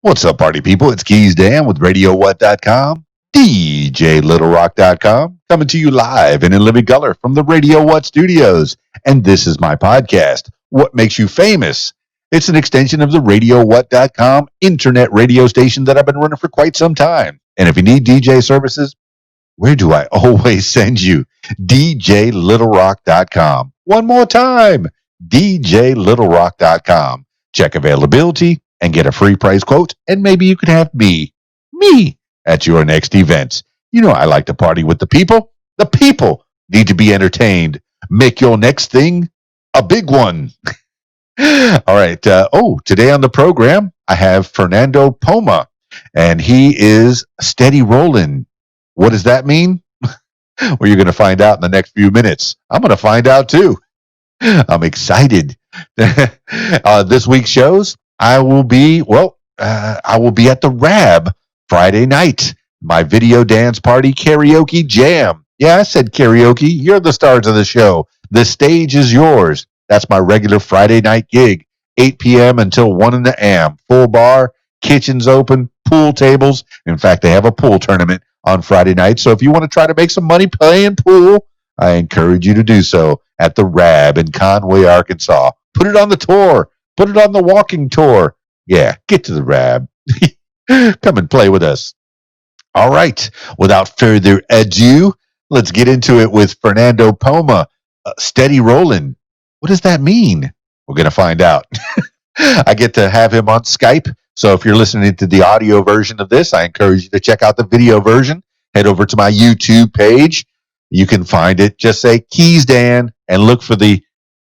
What's up, party people? It's KeysDAN with RadioWhat.com, DJLittleRock.com, coming to you live and in living color from the Radio What studios. And this is my podcast, What Makes You Famous? It's an extension of the RadioWhat.com internet radio station that I've been running for quite some time. And if you need DJ services, where do I always send you? DJLittleRock.com. One more time, DJLittleRock.com. Check availability and get a free price quote, and maybe you could have me, at your next event. You know I like to party with the people. The people need to be entertained. Make your next thing a big one. All right. Today on the program, I have Fernando Poma, and he is steady rolling. What does that mean? Well, you're going to find out in the next few minutes. I'm going to find out too. I'm excited. This week's shows, I will be at the Rab Friday night, my video dance party karaoke jam. Yeah, I said karaoke. You're the stars of the show. The stage is yours. That's my regular Friday night gig, 8 p.m. until 1 a.m. Full bar, kitchen's open, pool tables. In fact, they have a pool tournament on Friday night. So if you want to try to make some money playing pool, I encourage you to do so at the Rab in Conway, Arkansas. Put it on the tour. Put it on the walking tour. Yeah, get to the Rab. Come and play with us. All right. Without further ado, let's get into it with Fernando Poma. Steady rolling. What does that mean? We're going to find out. I get to have him on Skype. So if you're listening to the audio version of this, I encourage you to check out the video version. Head over to my YouTube page. You can find it. Just say KeysDAN and look for the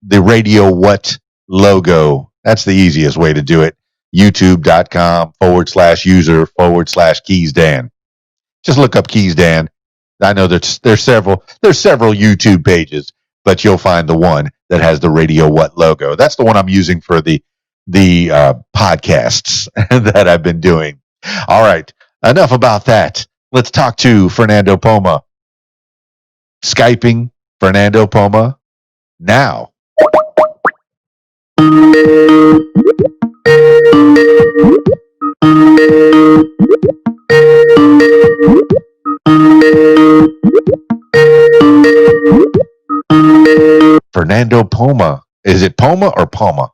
Radio What logo. That's the easiest way to do it. YouTube.com/user/KeysDAN. Just look up KeysDAN. I know that there's several YouTube pages, but you'll find the one that has the Radio What logo. That's the one I'm using for the podcasts that I've been doing. All right, enough about that. Let's talk to Fernando Poma. Skyping Fernando Poma now. Fernando Poma. Is it Poma or Poma?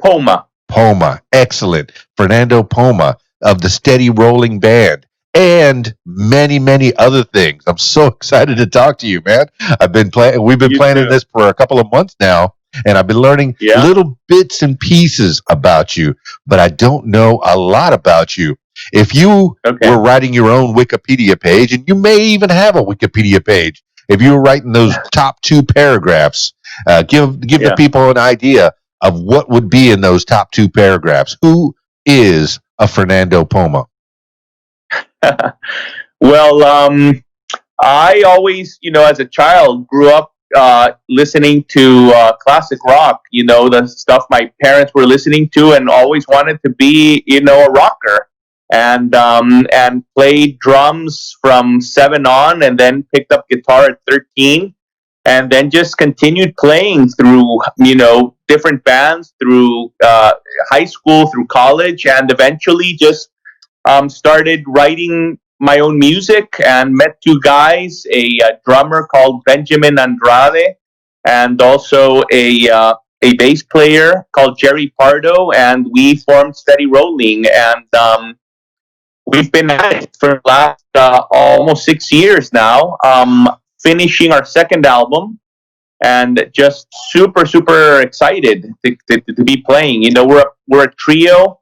Poma. Poma. Excellent. Fernando Poma of the Steady Rolling Band and many, many other things. I'm so excited to talk to you, man. We've been planning this for a couple of months now, and I've been learning little bits and pieces about you, but I don't know a lot about you. If you were writing your own Wikipedia page, and you may even have a Wikipedia page, if you were writing those top 2 paragraphs, give the people an idea of what would be in those top 2 paragraphs. Who is a Fernando Poma? Well, I always, as a child, grew up listening to classic rock, the stuff my parents were listening to, and always wanted to be, a rocker, and played drums from 7 on, and then picked up guitar at 13, and then just continued playing through, different bands, through high school, through college, and eventually just started writing my own music and met 2 guys, a drummer called Benjamin Andrade, and also a bass player called Gerardo Pardo, and we formed Steady Rolling, and we've been at it for the last almost 6 years now, finishing our 2nd album, and just super, super excited to be playing. We're a trio.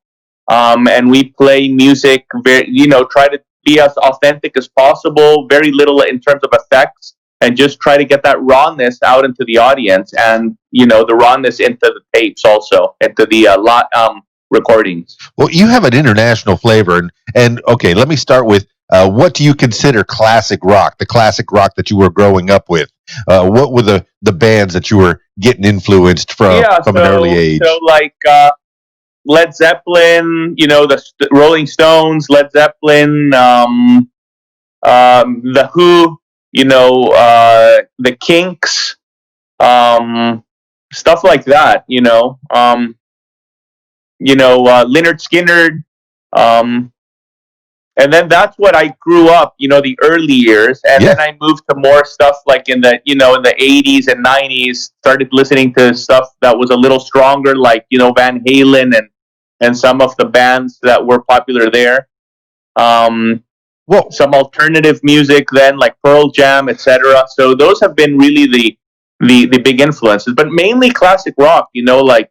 And we play music try to be as authentic as possible, very little in terms of effects, and just try to get that rawness out into the audience, and the rawness into the tapes, also into the recordings. Well, you have an international flavor, and okay, let me start with what do you consider classic rock? The classic rock that you were growing up with. What were the bands that you were getting influenced from an early age? So like Led Zeppelin, the Rolling Stones, Led Zeppelin, the Who, the Kinks, stuff like that. Leonard Skinner, um, and then that's what I grew up, the early years, and Yeah. then I moved to more stuff like in the 80s and 90s. Started listening to stuff that was a little stronger, like Van Halen and some of the bands that were popular there. Well, Some alternative music then, like Pearl Jam, etc. So those have been really the big influences, but mainly classic rock. Like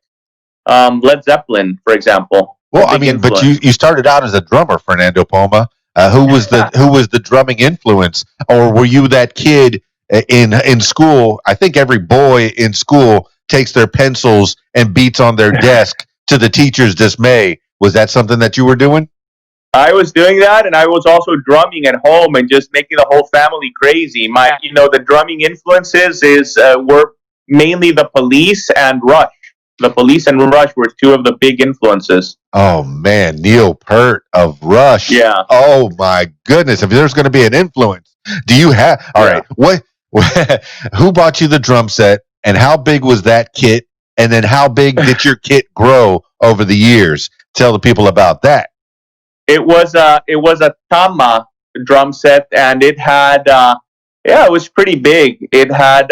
Led Zeppelin, for example. well, A I big mean, but influence. you started out as a drummer, Fernando Poma. Who was the drumming influence, or were you that kid in school? I think every boy in school takes their pencils and beats on their desk to the teacher's dismay. Was that something that you were doing? I was doing that, and I was also drumming at home and just making the whole family crazy. The drumming influences were mainly the Police and Rush. The Police and Rush were two of the big influences. Oh man, Neil Peart of Rush. Yeah. Oh my goodness! If there's going to be an influence, do you have? All right. What? Who bought you the drum set, and how big was that kit? And then how big did your kit grow over the years? Tell the people about that. It was a Tama drum set, and it had it was pretty big. It had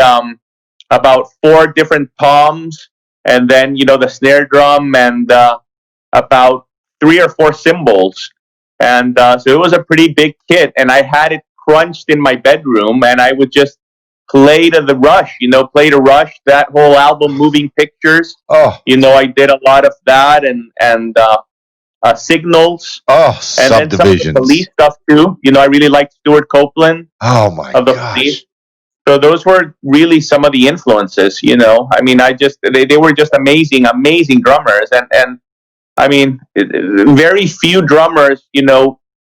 about four different toms, and then the snare drum, and about three or four cymbals, and so it was a pretty big kit. And I had it crunched in my bedroom, and I would just play to the Rush, play to Rush. That whole album, Moving Pictures. Oh, I did a lot of that, and Signals, oh, and then some of the subdivisions. Police stuff too. I really liked Stuart Copeland Oh my of the gosh. Police. So those were really some of the influences. I mean, they were just amazing, amazing drummers, and I mean, very few drummers,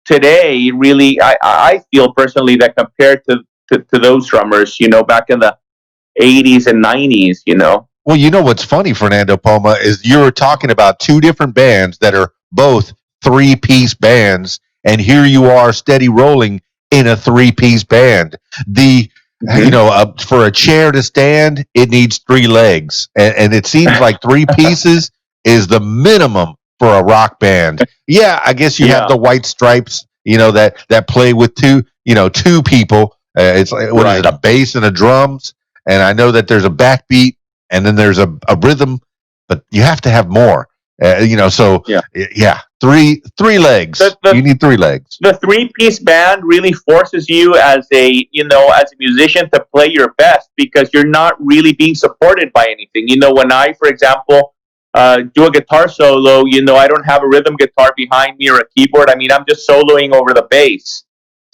today really. I feel personally that compared to those drummers, back in the 80s and 90s. Well, you know what's funny, Fernando Poma, is you're talking about two different bands that are both three-piece bands, and here you are steady rolling in a three-piece band. For a chair to stand, it needs three legs, and it seems like three pieces is the minimum for a rock band. Yeah, I guess you have the White Stripes, that play with two people. It's like, what is it, a bass and a drums? And I know that there's a backbeat and then there's a rhythm, but you have to have more. Three legs. You need three legs. The three-piece band really forces you as a musician to play your best, because you're not really being supported by anything. When I, for example, do a guitar solo, I don't have a rhythm guitar behind me or a keyboard. I mean, I'm just soloing over the bass.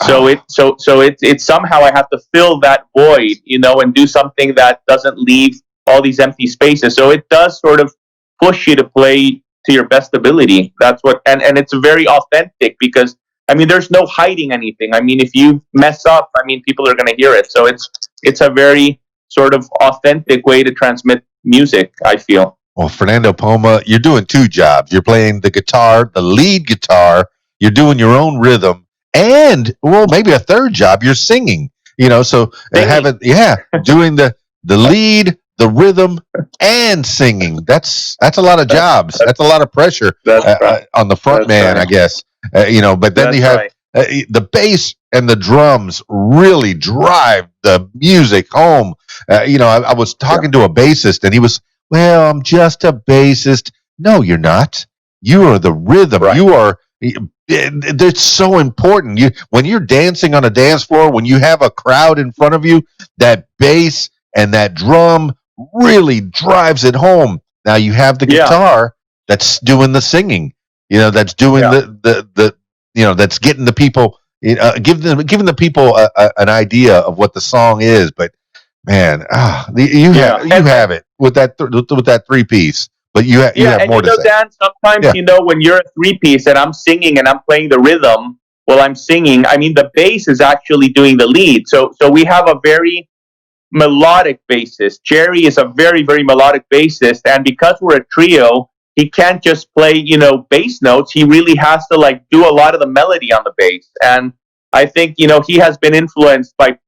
So it's somehow I have to fill that void, and do something that doesn't leave all these empty spaces. So it does sort of push you to play to your best ability. That's what, and it's very authentic, because I mean, there's no hiding anything. I mean, if you mess up, I mean, people are going to hear it. So it's a very sort of authentic way to transmit music, I feel. Well, Fernando Poma, you're doing two jobs. You're playing the guitar, the lead guitar. You're doing your own rhythm. And maybe a third job, you're singing, doing the lead, the rhythm, and singing. That's a lot of jobs. That's a lot of pressure on the front man, I guess. But then you have the bass and the drums really drive the music home. I was talking to a bassist, and he was, well, I'm just a bassist. No, you're not. You are the rhythm. Right. You are. It's so important. When you're dancing on a dance floor, when you have a crowd in front of you, that bass and that drum really drives it home. Now you have the guitar that's doing the singing. That's doing that's getting the people, giving the people an idea of what the song is. But man, you have it with that three piece. But you have more to say. Dan, sometimes, when you're a three-piece and I'm singing and I'm playing the rhythm while I'm singing, I mean, the bass is actually doing the lead. So we have a very melodic bassist. Jerry is a very, very melodic bassist. And because we're a trio, he can't just play, bass notes. He really has to, do a lot of the melody on the bass. And I think, he has been influenced by,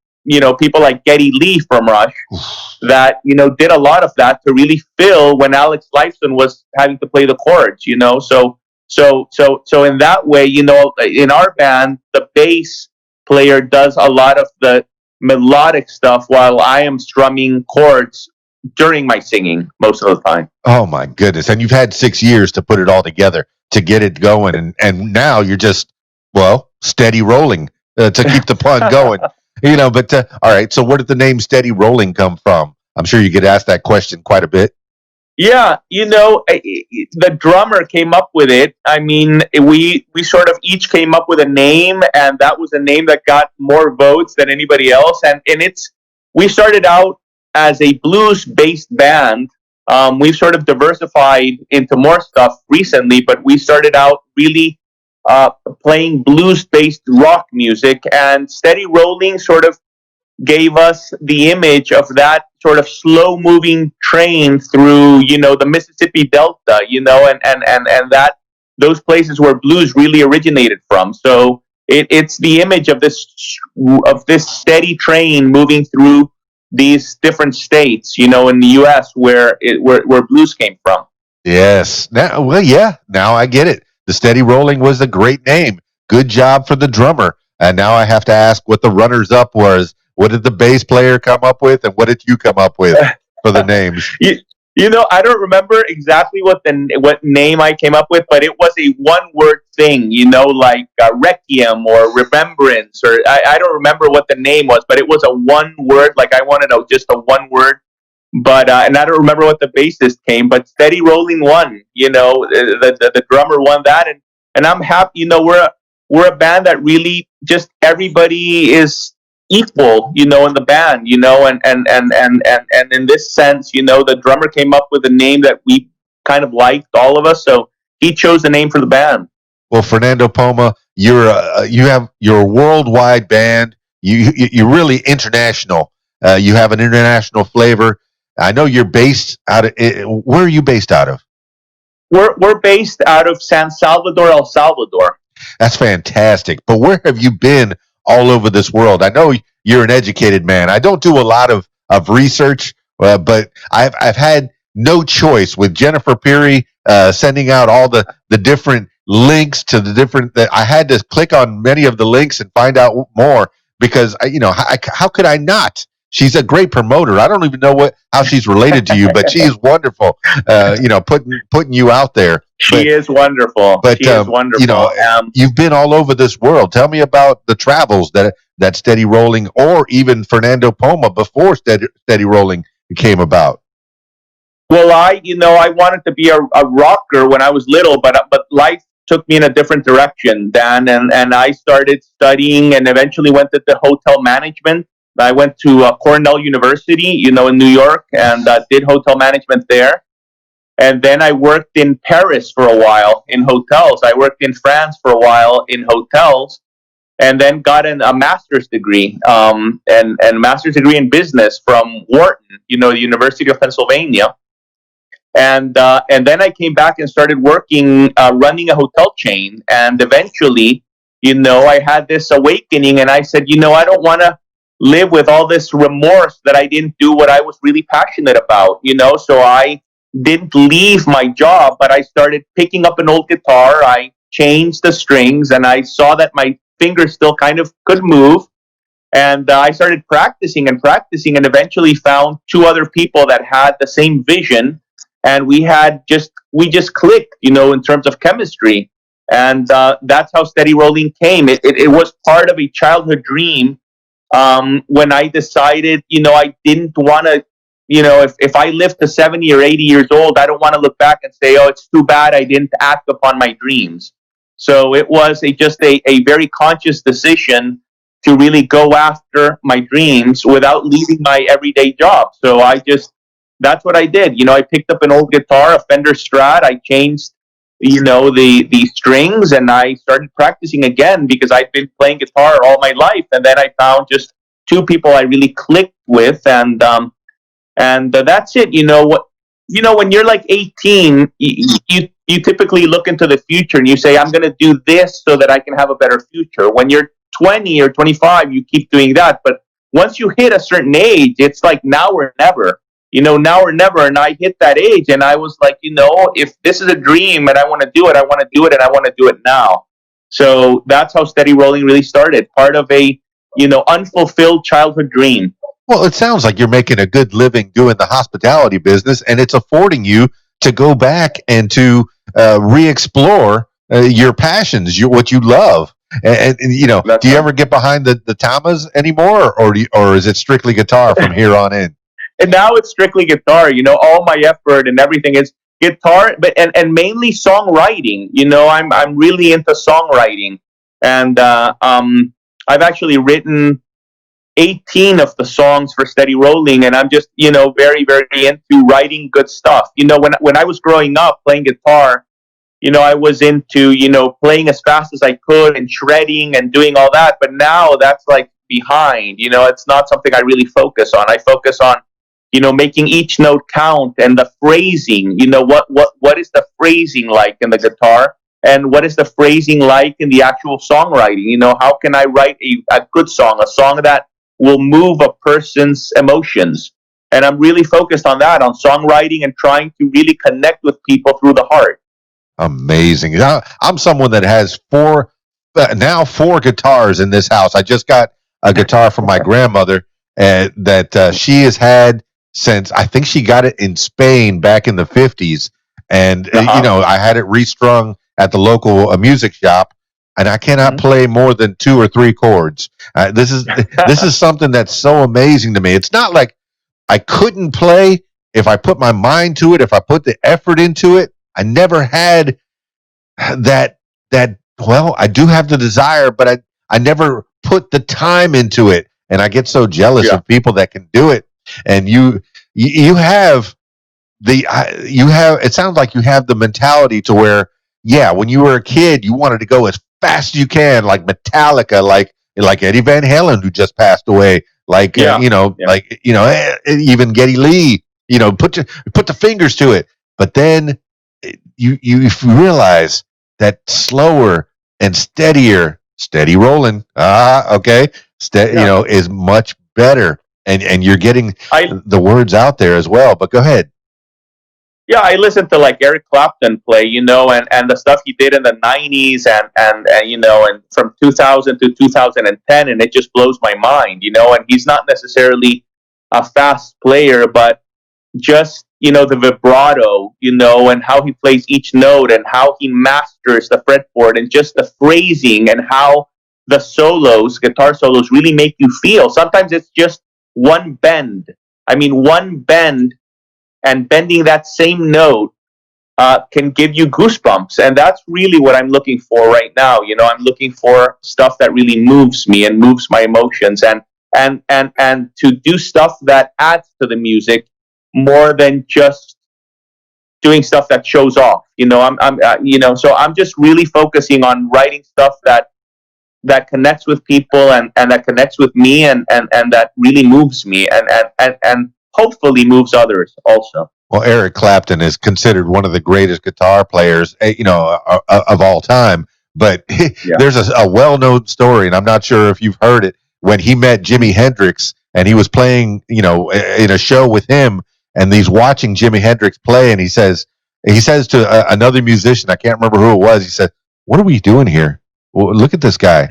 people like Geddy Lee from Rush that did a lot of that to really fill when Alex Lifeson was having to play the chords. So in that way, in our band, the bass player does a lot of the melodic stuff while I am strumming chords during my singing most of the time. Oh my goodness! And you've had 6 years to put it all together to get it going, and now you're just steady rolling to keep the pun going. But all right. So where did the name Steady Rolling come from? I'm sure you get asked that question quite a bit. Yeah, the drummer came up with it. I mean, we sort of each came up with a name, and that was a name that got more votes than anybody else. And we started out as a blues-based band. We've sort of diversified into more stuff recently, but we started out really playing blues-based rock music, and Steady Rolling sort of gave us the image of that sort of slow-moving train through, the Mississippi Delta, and that those places where blues really originated from. So it's the image of this steady train moving through these different states, in the U.S. where blues came from. Yes. Now I get it. The Steady Rolling was a great name. Good job for the drummer. And now I have to ask what the runners-up was. What did the bass player come up with, and what did you come up with for the names? I don't remember exactly what name I came up with, but it was a one-word thing, like Requiem or Remembrance, or I don't remember what the name was, but it was a one word. Like I wanted just a one word, but and I don't remember what the bassist came, but Steady Rolling won. The drummer won that, and I'm happy. We're a band that really just everybody is equal, in the band, and in this sense, the drummer came up with a name that we kind of liked, all of us, so he chose the name for the band. Well, Fernando Poma, you're a worldwide band. You're really international. You have an international flavor. I know you're based out of. Where are you based out of? We're based out of San Salvador, El Salvador. That's fantastic. But where have you been all over this world? I know you're an educated man. I don't do a lot of research, but I've had no choice with Jennifer Peary sending out all the different links to the different. I had to click on many of the links and find out more because how could I not? She's a great promoter. I don't even know how she's related to you, but she is wonderful. Putting you out there. She is wonderful. But she is wonderful. You've been all over this world. Tell me about the travels that Steady Rolling, or even Fernando Poma before Steady Rolling came about. Well, I wanted to be a rocker when I was little, but life took me in a different direction, Dan, and I started studying and eventually went into hotel management. I went to Cornell University, in New York, and did hotel management there. And then I worked in Paris for a while in hotels. I worked in France for a while in hotels, and then got a master's degree, and master's degree in business from Wharton, the University of Pennsylvania. And then I came back and started working, running a hotel chain. And eventually, I had this awakening, and I said, I don't want to live with all this remorse that I didn't do what I was really passionate about, so I didn't leave my job, but I started picking up an old guitar. I changed the strings, and I saw that my fingers still kind of could move. And I started practicing and eventually found two other people that had the same vision. And we just clicked, in terms of chemistry. And that's how Steady Rolling came. It was part of a childhood dream. When I decided, I didn't want to, if I live to 70 or 80 years old, I don't want to look back and say, oh, it's too bad I didn't act upon my dreams. So it was just a very conscious decision to really go after my dreams without leaving my everyday job. So that's what I did. I picked up an old guitar, a Fender Strat. I changed, the strings, and I started practicing again because I'd been playing guitar all my life. And then I found just two people I really clicked with, and that's it. When you're like 18, you typically look into the future and you say, I'm going to do this so that I can have a better future. When you're 20 or 25, you keep doing that. But once you hit a certain age, it's like now or never. Now or never. And I hit that age, and I was like, if this is a dream and I want to do it, I want to do it, and I want to do it now. So that's how Steady Rolling really started. Part of a unfulfilled childhood dream. Well, it sounds like you're making a good living doing the hospitality business, and it's affording you to go back and to re-explore your passions, what you love. And do you ever get behind the tamas anymore, or is it strictly guitar from here on in? And now it's strictly guitar. All my effort and everything is guitar, but and mainly songwriting. I'm really into songwriting, and I've actually written 18 of the songs for Steady Rolling, and I'm just very, very into writing good stuff. When I was growing up playing guitar, I was into playing as fast as I could and shredding and doing all that. But now that's like behind. It's not something I really focus on. I focus on making each note count, and the phrasing. What is the phrasing like in the guitar, and what is the phrasing like in the actual songwriting? How can I write a good song, a song that will move a person's emotions? And I'm really focused on that, on songwriting, and trying to really connect with people through the heart. Amazing. I'm someone that has four guitars in this house. I just got a guitar from my grandmother that she has had since, I think she got it in Spain back in the 50s. And, I had it restrung at the local music shop, and I cannot play more than 2 or 3 chords. This is something that's so amazing to me. It's not like I couldn't play if I put my mind to it, if I put the effort into it. I never had that, well, I do have the desire, but I never put the time into it. And I get so jealous of people that can do it. And you have it sounds like you have the mentality to where, when you were a kid, you wanted to go as fast as you can, like Metallica, like Eddie Van Halen, who just passed away, even Geddy Lee, put the fingers to it. But then you realize that slower and steady rolling, is much better, and you're getting the words out there as well. But go ahead. Yeah, I listened to like Eric Clapton play, and the stuff he did in the 90s and from 2000 to 2010, and it just blows my mind, and he's not necessarily a fast player, but just, the vibrato, and how he plays each note, and how he masters the fretboard, and just the phrasing, and how the guitar solos really make you feel. Sometimes it's just one bend. And bending that same note can give you goosebumps. And that's really what I'm looking for right now. I'm looking for stuff that really moves me and moves my emotions, and to do stuff that adds to the music more than just doing stuff that shows off. So I'm just really focusing on writing stuff that connects with people, and that connects with me, and that really moves me, and hopefully moves others also. Well, Eric Clapton is considered one of the greatest guitar players, of all time. But there's a well-known story, and I'm not sure if you've heard it, when he met Jimi Hendrix, and he was playing, in a show with him, and he's watching Jimi Hendrix play, and he says to another musician, I can't remember who it was, he said, "What are we doing here? Well, look at this guy.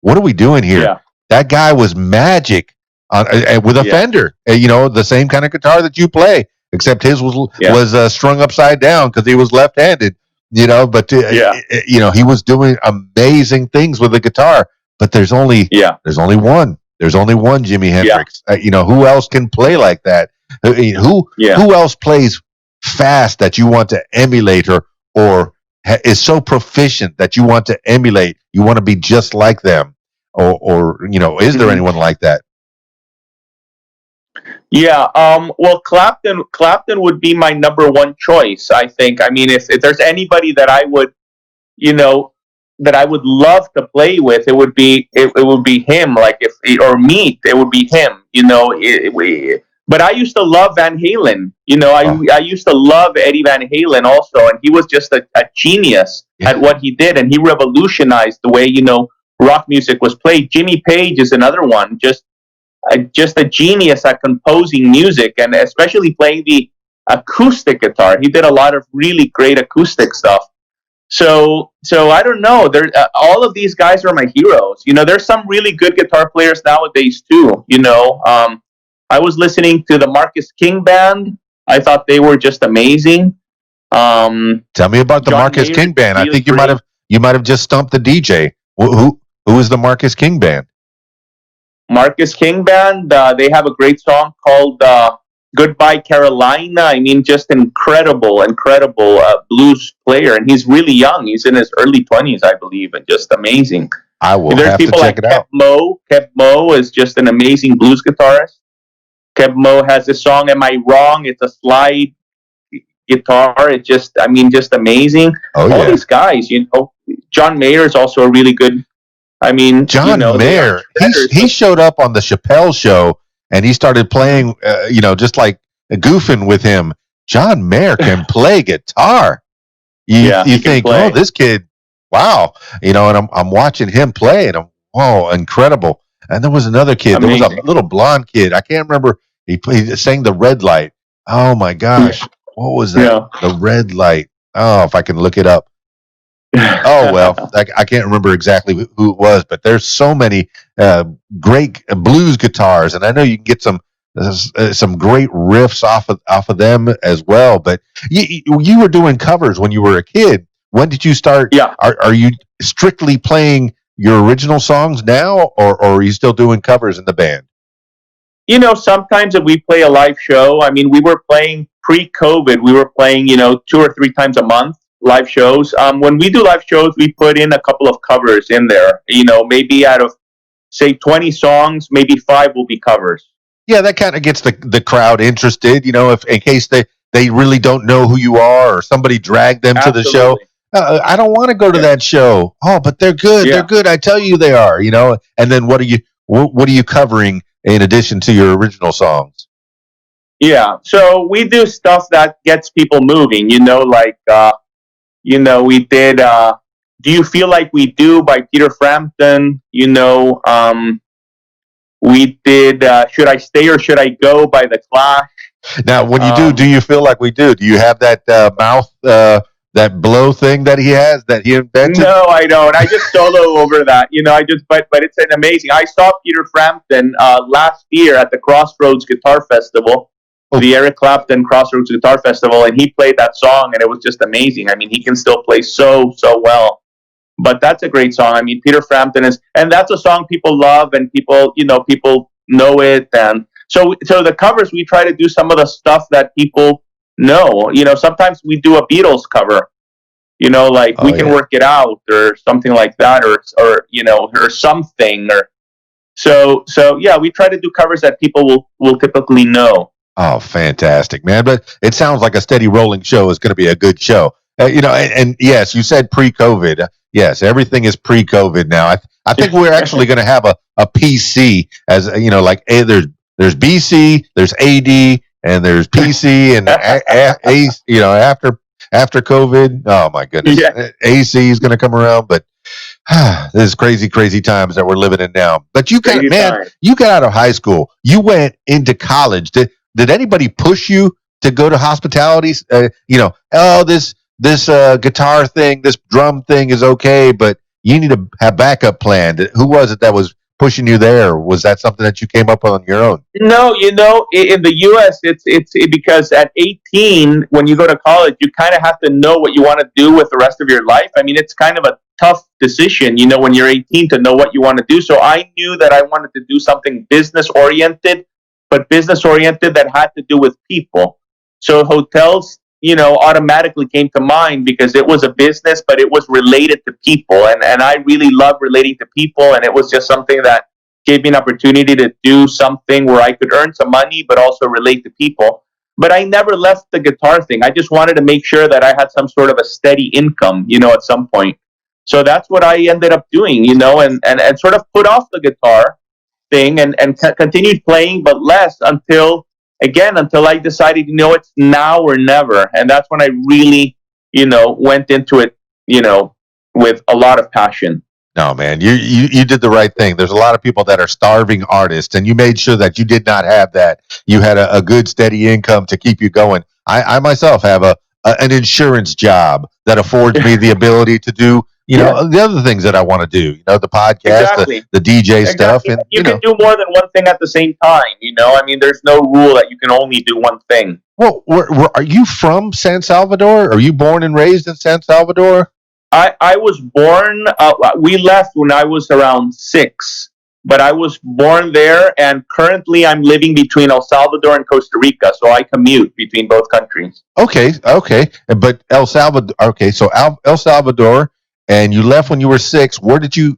What are we doing here?" Yeah. That guy was magic with a Fender, the same kind of guitar that you play, except his was strung upside down because he was left-handed. But he was doing amazing things with the guitar. But there's only one. There's only one Jimi Hendrix. Who else can play like that? Who else plays fast that you want to emulate, or is so proficient that you want to emulate? You want to be just like them, or is there anyone like that? Yeah. Well, Clapton would be my number one choice, I think. If there's anybody that I would, that I would love to play with, it would be him. Like or meet, it would be him. But I used to love Van Halen. I used to love Eddie Van Halen also, and he was just a genius at what he did, and he revolutionized the way rock music was played. Jimmy Page is another one. Just just a genius at composing music, and especially playing the acoustic guitar. He did a lot of really great acoustic stuff. So I don't know. There, all of these guys are my heroes. There's some really good guitar players nowadays too. I was listening to the Marcus King band. I thought they were just amazing. Tell me about the John Marcus Mayer King band. I really think you great. might have just stumped the DJ. Who is the Marcus King band? Marcus King band. They have a great song called "Goodbye Carolina." I mean, just incredible blues player, and he's really young. He's in his early 20s, I believe, and just amazing. I will There's have to people check like it out. Kev Mo is just an amazing blues guitarist. Kev Mo has this song, "Am I Wrong?" It's a slide guitar. It's just amazing. Oh, All yeah. these guys, John Mayer is also a really good. I mean, John Mayer, he showed up on the Chappelle show and he started playing, just like goofing with him. John Mayer can play guitar. You think, oh, this kid, wow, and I'm watching him play, and incredible. And there was another kid. Amazing. There was a little blonde kid. I can't remember. He sang the Red Light. Oh my gosh, what was that? Yeah. The Red Light. Oh, if I can look it up. Oh well, I can't remember exactly who it was, but there's so many great blues guitars, and I know you can get some great riffs off of them as well. But you were doing covers when you were a kid. When did you start? Yeah. Are you strictly playing your original songs now, or are you still doing covers in the band? Sometimes if we play a live show, I mean, we were playing pre-COVID. We were playing, 2 or 3 times a month. Live shows. When we do live shows, we put in a couple of covers in there. Maybe out of say 20 songs, maybe 5 will be covers. Yeah, that kind of gets the crowd interested. If in case they really don't know who you are, or somebody dragged them Absolutely. to the show. I don't want to go to that show. Oh, but they're good. Yeah. They're good. I tell you, they are. And then what are you covering in addition to your original songs? Yeah. So we do stuff that gets people moving. Like. We did "Do You Feel Like We Do" by Peter Frampton. We did "Should I Stay or Should I Go" by The Clash. Now, when you do you feel like we do? Do you have that mouth, that blow thing that he invented? No, I don't. I just solo over that. But it's an amazing. I saw Peter Frampton last year at the Crossroads Guitar Festival. The Eric Clapton Crossroads Guitar Festival, and he played that song, and it was just amazing. I mean, he can still play so well. But that's a great song. I mean, Peter Frampton and that's a song people love, and people know it. And so the covers, we try to do some of the stuff that people know. Sometimes we do a Beatles cover. Like We Can Work It Out or something like that, or something, or so yeah. We try to do covers that people will typically know. Oh, fantastic, man. But it sounds like a steady rolling show is going to be a good show. And yes, you said pre-COVID. Yes, everything is pre-COVID now. I think we're actually going to have a PC as, like there's BC, there's AD, and there's PC, and after COVID. Oh my goodness. Yeah. AC is going to come around, but this is crazy times that we're living in now. But you got out of high school. You went into college. Did anybody push you to go to hospitality? This guitar thing, this drum thing is okay, but you need to have backup plan. Who was it that was pushing you there? Was that something that you came up with on your own? No, in the U.S., it's because at 18, when you go to college, you kind of have to know what you want to do with the rest of your life. I mean, it's kind of a tough decision, when you're 18 to know what you want to do. So I knew that I wanted to do something business oriented, but business oriented that had to do with people. So hotels, automatically came to mind because it was a business, but it was related to people. And I really love relating to people. And it was just something that gave me an opportunity to do something where I could earn some money, but also relate to people. But I never left the guitar thing. I just wanted to make sure that I had some sort of a steady income, at some point. So that's what I ended up doing, and sort of put off the guitar thing and continued playing, but less until I decided, it's now or never. And that's when I really, went into it, with a lot of passion. No, man, you did the right thing. There's a lot of people that are starving artists, and you made sure that you did not have that. You had a good, steady income to keep you going. I myself have an insurance job that affords me the ability to do, Yeah, the other things that I want to do. The podcast, exactly. the DJ stuff, Exactly. and You can do more than one thing at the same time. I mean, there's no rule that you can only do one thing. Well, are you from San Salvador? Are you born and raised in San Salvador? I was born, we left when I was around 6, but I was born there, and currently I'm living between El Salvador and Costa Rica, so I commute between both countries. Okay, okay, but El Salvador. Okay, so El Salvador, and you left when you were 6. Where did you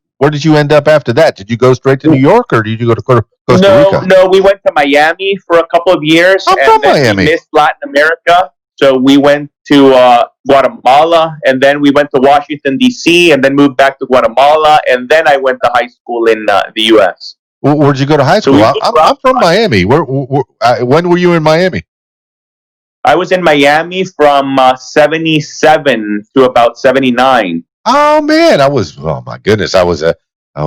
end up after that? Did you go straight to New York, or did you go to Costa No, Rica? no, we went to Miami for a couple of years, I'm from and then we Miami. missed Latin America. So we went to Guatemala, and then we went to Washington, D.C., and then moved back to Guatemala, and then I went to high school in the U.S. Where'd you go to high So school? we I'm, moved I'm around I'm from a lot. Miami. When were you in Miami? I was in Miami from 77 to about 79. Oh man, I was. Oh my goodness, I was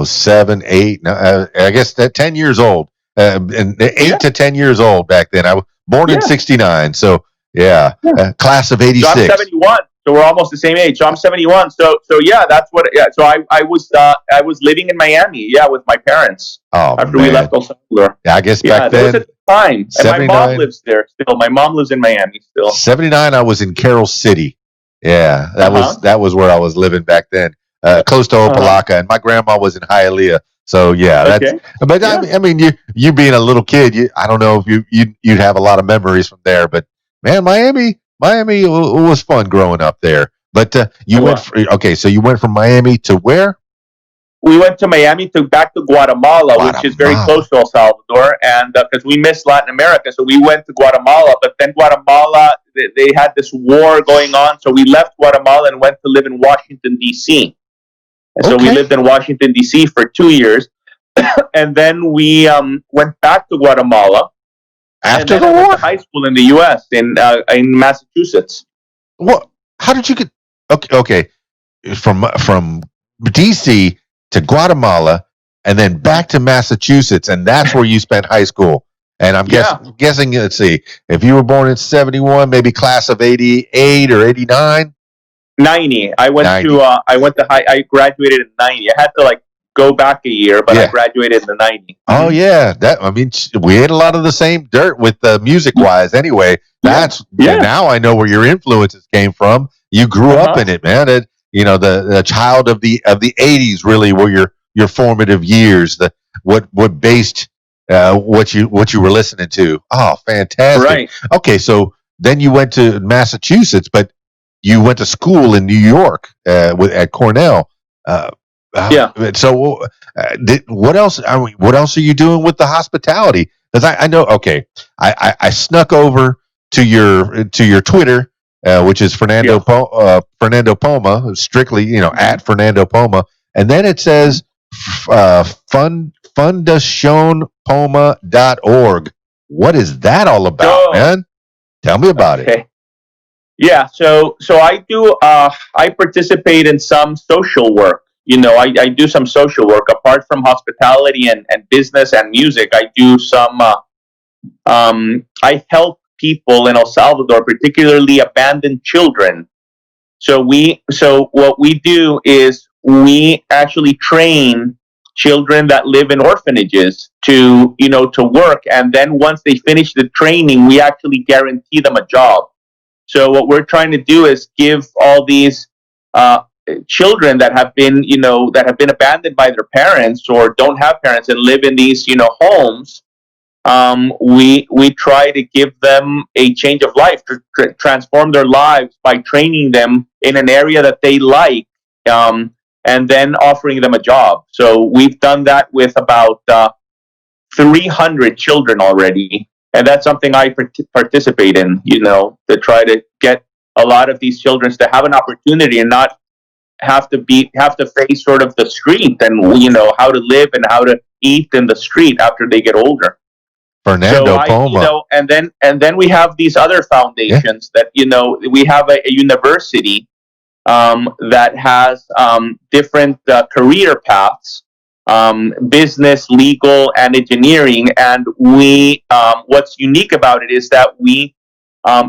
7, 8. I guess that 10 years old, and Yeah, 8 to 10 years old back then. I was born in yeah, '69, so yeah, yeah. class of So I'm '86. 71. So we're almost the same age. So I'm 71. So yeah, that's what. Yeah. So I was living in Miami. Yeah, with my parents Oh after we man, left El Salvador. yeah, I guess Yeah, back that was then at the time. And my mom 79, lives there still. My mom lives in Miami still. 79. I was in Carroll City. Yeah, that Uh was huh. that was where I was living back then, close to Uh huh. Opelika, and my grandma was in Hialeah. So yeah, that's. Okay. But Yeah. I mean, you being a little kid, I don't know if you'd have a lot of memories from there. But man, Miami was fun growing up there. But It was. okay, so you went from Miami to where? We went to Miami to back to Guatemala, which is very Guatemala. close to El Salvador, and because we missed Latin America, so we went to Guatemala. But then Guatemala, they had this war going on, so we left Guatemala and went to live in Washington D.C. And so we Okay. lived in Washington D.C. for 2 years, and then we went back to Guatemala, and After then the I went to war? high school in the U.S. In Massachusetts. What? How did you get? Okay, okay. From DC to Guatemala and then back to Massachusetts, and that's where you spent high school. And I'm Yeah, guessing. Let's see, if you were born in '71, maybe class of '88 or '89, 90. '90. I graduated in 90. I had to go back a year, but I Yeah. graduated in the 90. Oh yeah. That I mean, we had a lot of the same dirt with music wise. Anyway, Yeah, that's yeah, now I know where your influences came from. You grew uh up huh, in it, man. The child of the '80s really were your formative years. What based what you were listening to. Oh, fantastic. right, Okay, so then you went to Massachusetts, but you went to school in New York at Cornell. Uh, yeah. so what else? What else are you doing with the hospitality? Because I know. Okay, I snuck over to your Twitter, which is Yeah. Fernando Poma, strictly at Fernando Poma, and then it says fundacionpoma.org. What is that all about, So man? Tell me about it. okay, yeah. So I do. I participate in some social work. I do some social work apart from hospitality and business and music. I do some. I help people in El Salvador, particularly abandoned children. So what we do is we actually train children that live in orphanages to work, and then once they finish the training, we actually guarantee them a job. So what we're trying to do is give all these uh, children that have been abandoned by their parents or don't have parents and live in these homes. We try to give them a change of life, to transform their lives by training them in an area that they like, and then offering them a job. So we've done that with about 300 children already, and that's something I participate in. To try to get a lot of these children to have an opportunity and not have to face sort of the street, and how to live and how to eat in the street after they get older. So Fernando Poma. and then we have these other Yeah. foundations that we have a university that has different career paths, business, legal, and engineering. And what's unique about it is that we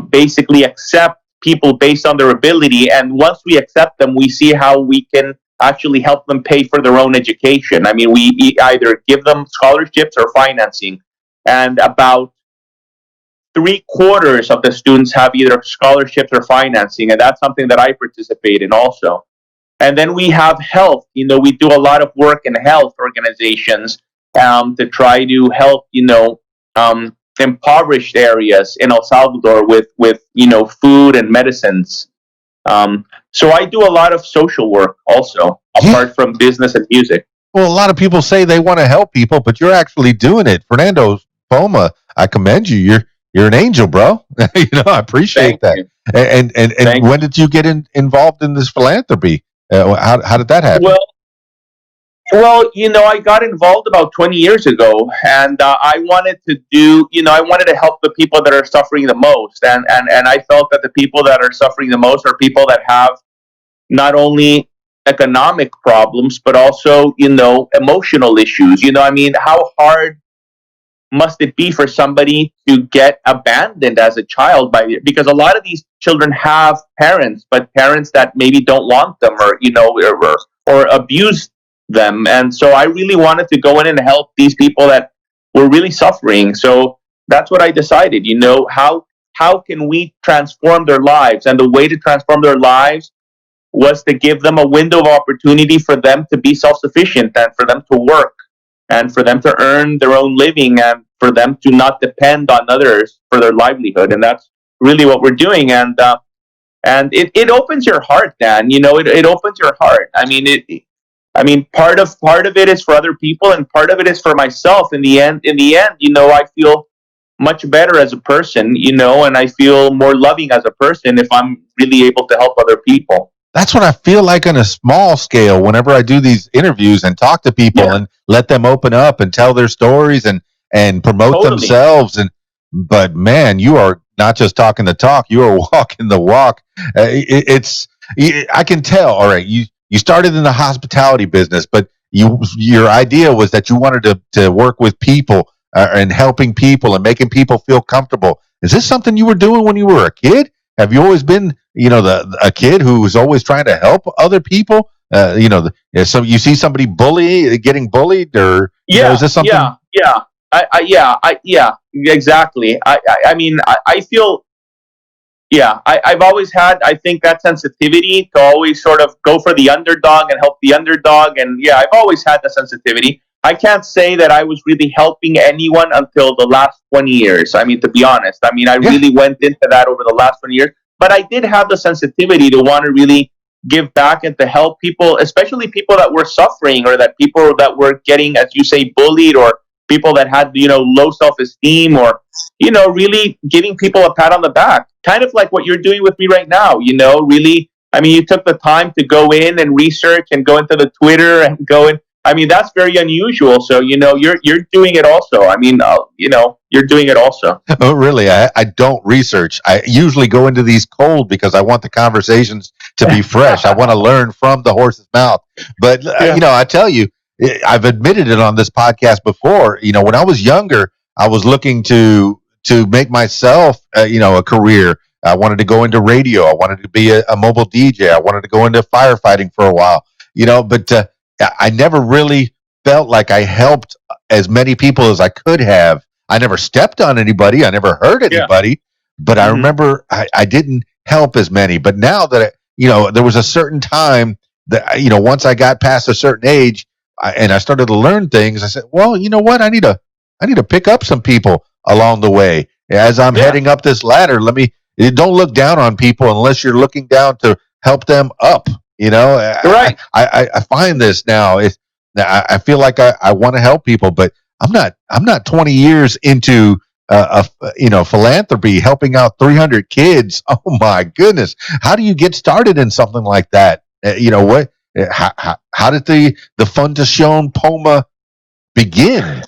basically accept people based on their ability. And once we accept them, we see how we can actually help them pay for their own education. I mean, we either give them scholarships or financing. And about 3/4 of the students have either scholarships or financing. And that's something that I participate in also. And then we have health. We do a lot of work in health organizations to try to help, impoverished areas in El Salvador with food and medicines. So I do a lot of social work also, apart from business and music. Well, a lot of people say they want to help people, but you're actually doing it. Fernando Poma, I commend you. You're an angel, bro. I appreciate that. And when did you get involved in this philanthropy? How did that happen? Well, I got involved about 20 years ago, and I wanted to help the people that are suffering the most, and I felt that the people that are suffering the most are people that have not only economic problems but also emotional issues. I mean, how hard must it be for somebody to get abandoned as a child because a lot of these children have parents, but parents that maybe don't want them or abuse them. And so I really wanted to go in and help these people that were really suffering. So that's what I decided. How can we transform their lives? And the way to transform their lives was to give them a window of opportunity for them to be self-sufficient and for them to work and for them to earn their own living and for them to not depend on others for their livelihood. And that's really what we're doing. And it opens your heart, Dan. It opens your heart. I mean, part of it is for other people, and part of it is for myself. In the end, I feel much better as a person, and I feel more loving as a person if I'm really able to help other people. That's what I feel like on a small scale whenever I do these interviews and talk to people and let them open up and tell their stories and promote themselves. But man, you are not just talking the talk, you are walking the walk. I can tell. All right. You started in the hospitality business, but your idea was that you wanted to work with people and helping people and making people feel comfortable. Is this something you were doing when you were a kid? Have you always been, a kid who was always trying to help other people? So you see somebody getting bullied, or is this something? Yeah, exactly. I feel. Yeah, I've always had, I think, that sensitivity to always sort of go for the underdog and help the underdog. And yeah, I've always had the sensitivity. I can't say that I was really helping anyone until the last 20 years. I mean, to be honest, I really went into that over the last 20 years. But I did have the sensitivity to want to really give back and to help people, especially people that were suffering or that people that were getting, as you say, bullied, or people that had, low self-esteem, or, really giving people a pat on the back. Kind of like what you're doing with me right now, really. You took the time to go in and research and go into the Twitter and go in. That's very unusual. So, you're doing it also. You're doing it also. Oh, really? I don't research. I usually go into these cold because I want the conversations to be fresh. I want to learn from the horse's mouth. But, I tell you, I've admitted it on this podcast before. When I was younger, I was looking to make myself, a career. I wanted to go into radio. I wanted to be a mobile DJ. I wanted to go into firefighting for a while, but I never really felt like I helped as many people as I could have. I never stepped on anybody. I never hurt anybody, but I remember I didn't help as many. But now that, there was a certain time that, once I got past a certain age and I started to learn things, I said, well, you know what? I need to pick up some people along the way. As I'm heading up this ladder, don't look down on people unless you're looking down to help them up. Right. I find this now. I feel like I want to help people, but I'm not 20 years into philanthropy, helping out 300 kids. Oh my goodness! How do you get started in something like that? What? How did the Fundación Poma begin?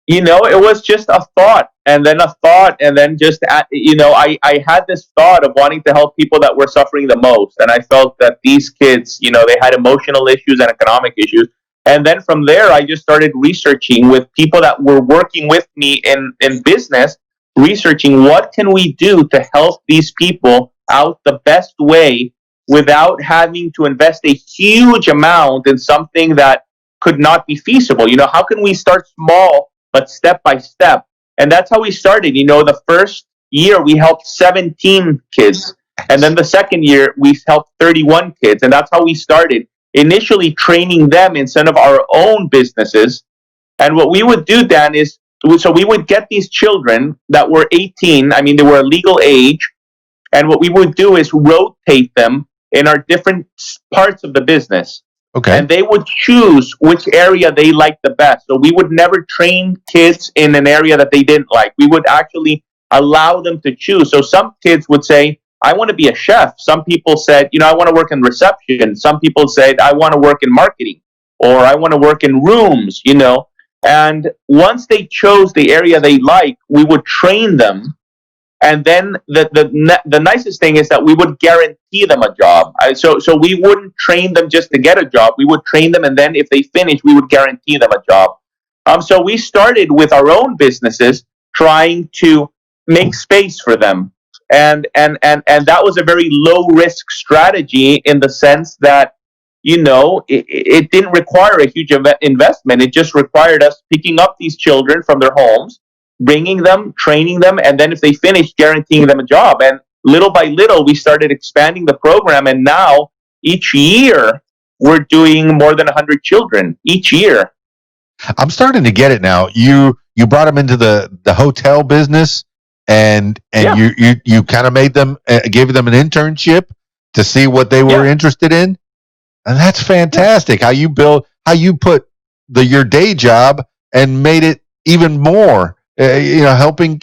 It was just a thought, and then a thought, and then just, I had this thought of wanting to help people that were suffering the most. And I felt that these kids, they had emotional issues and economic issues. And then from there, I just started researching with people that were working with me in business, researching what can we do to help these people out the best way without having to invest a huge amount in something that could not be feasible. How can we start small but step by step? And that's how we started. The first year we helped 17 kids. And then the second year we helped 31 kids. And that's how we started, initially training them instead of our own businesses. And what we would do, Dan, is so we would get these children that were 18. I mean, they were a legal age. And what we would do is rotate them in our different parts of the business. Okay. And they would choose which area they liked the best. So we would never train kids in an area that they didn't like. We would actually allow them to choose. So some kids would say, I want to be a chef. Some people said, I want to work in reception. Some people said, I want to work in marketing, or I want to work in rooms, And once they chose the area they like, we would train them. And then the nicest thing is that we would guarantee them a job. So we wouldn't train them just to get a job. We would train them, and then if they finish, we would guarantee them a job. So we started with our own businesses, trying to make space for them, and that was a very low risk strategy in the sense that it didn't require a huge investment. It just required us picking up these children from their homes, bringing them, training them, and then if they finished, guaranteeing them a job. And little by little, we started expanding the program, and now each year we're doing more than 100 children each year. I'm starting to get it now. You brought them into the hotel business, and yeah. you kind of made them, gave them an internship to see what they were interested in, and that's fantastic. Yeah. How you put your day job and made it even more. Helping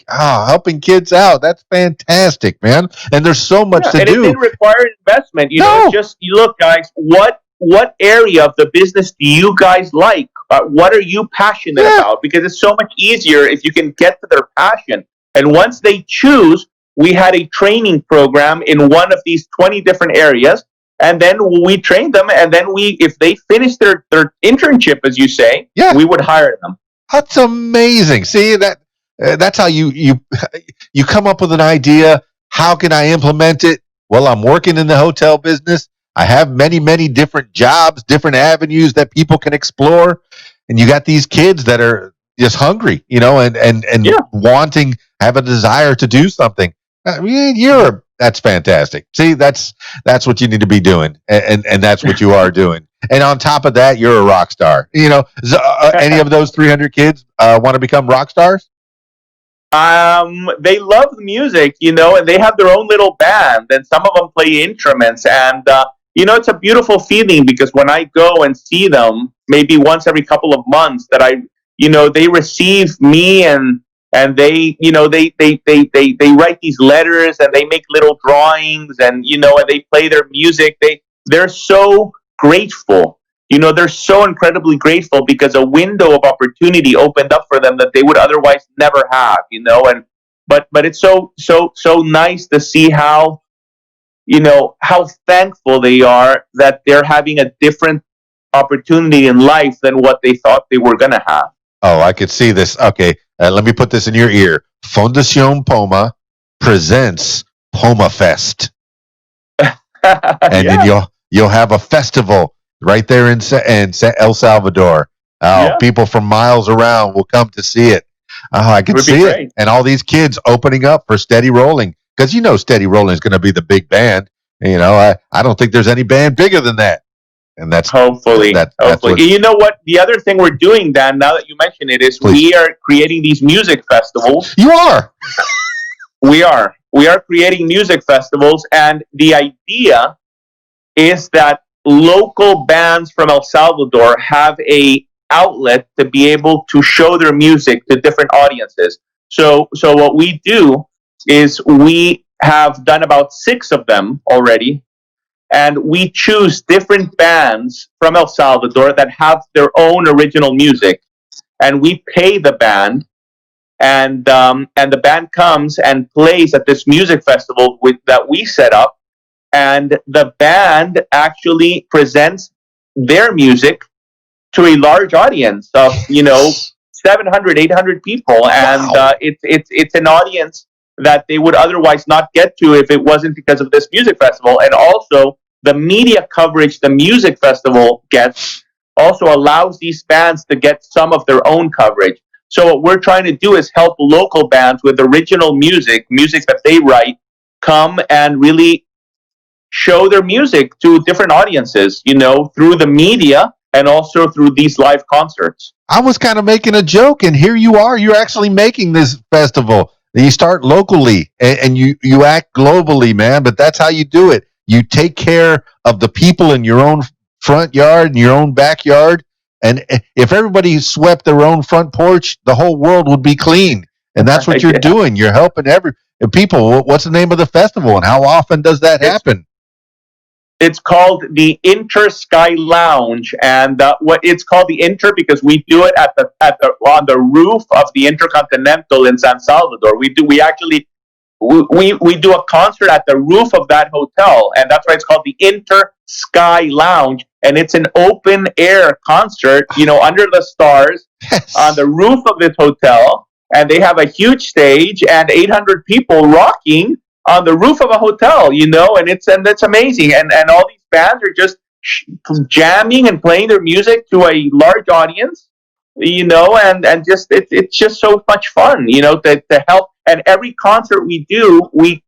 kids out. That's fantastic, man. And there's so much to do. It didn't require investment. Just look, guys. What area of the business do you guys like? What are you passionate about? Because it's so much easier if you can get to their passion. And once they choose, we had a training program in one of these 20 different areas, and then we trained them. And then if they finished their internship, as you say, we would hire them. That's amazing. See, that's how you come up with an idea. How can I implement it? Well, I'm working in the hotel business. I have many, many different jobs, different avenues that people can explore. And you got these kids that are just hungry, and wanting, have a desire to do something. I mean, that's fantastic. See, that's what you need to be doing. And that's what you are doing. And on top of that, you're a rock star. Any of those 300 kids want to become rock stars? They love music, and they have their own little band, and some of them play instruments. And, it's a beautiful feeling, because when I go and see them, maybe once every couple of months, that they receive me, and they, they write these letters, and they make little drawings, and, and they play their music. They're so grateful. They're so incredibly grateful, because a window of opportunity opened up for them that they would otherwise never have, but it's so nice to see how thankful they are that they're having a different opportunity in life than what they thought they were going to have. Oh, I could see this. Okay. Let me put this in your ear. Fundación Poma presents Poma Fest. And then you'll have a festival right there in El Salvador. People from miles around will come to see it. I can see it. And all these kids opening up for Steady Rolling, because Steady Rolling is going to be the big band. I don't think there's any band bigger than that. And that's hopefully. That's you know what? The other thing we're doing, Dan, now that you mention it, is we are creating these music festivals. You are. We are creating music festivals, and the idea is that local bands from El Salvador have a outlet to be able to show their music to different audiences. So what we do is we have done about 6 of them already, and we choose different bands from El Salvador that have their own original music. and we pay the band, and the band comes and plays at this music festival that we set up, and the band actually presents their music to a large audience of 700, 800 people, and Wow. it's an audience that they would otherwise not get to if it wasn't because of this music festival. And also the media coverage the music festival gets also allows these bands to get some of their own coverage. So what we're trying to do is help local bands with original music that they write, come and really show their music to different audiences, through the media and also through these live concerts. I was kind of making a joke, and here you are. You're actually making this festival. You start locally, and you act globally, man. But that's how you do it. You take care of the people in your own front yard and your own backyard. And if everybody swept their own front porch, the whole world would be clean. And that's what you're Yeah. doing. You're helping people. What's the name of the festival, and how often does that happen? It's called the Inter Sky Lounge, and what it's called the Inter because we do it at the on the roof of the Intercontinental in San Salvador. We do a concert at the roof of that hotel, and that's why it's called the Inter Sky Lounge. And it's an open air concert, under the stars Yes. on the roof of this hotel, and they have a huge stage and 800 people rocking on the roof of a hotel, and it's amazing. And all these bands are just jamming and playing their music to a large audience, and just it's just so much fun, to help. And every concert we do, we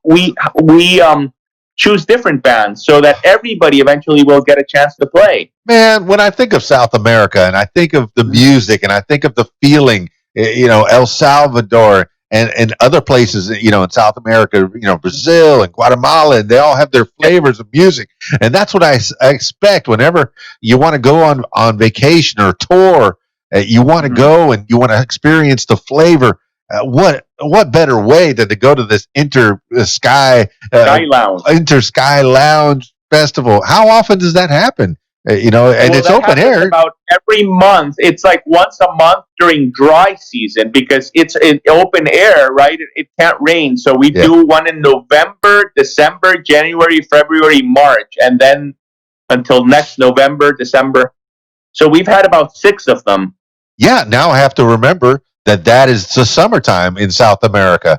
choose different bands so that everybody eventually will get a chance to play. Man, when I think of South America and I think of the music and I think of the feeling, El Salvador and other places, in South America, Brazil and Guatemala, and they all have their flavors of music. And that's what I expect whenever you want to go on vacation or tour. You want to go and you want to experience the flavor. What better way than to go to this Sky Lounge festival? How often does that happen? And it's open air. About every month. It's like once a month during dry season because it's in open air, right? It can't rain. So we do one in November, December, January, February, March, and then until next November, December. So we've had about 6 of them. Yeah, now I have to remember that is the summertime in South America.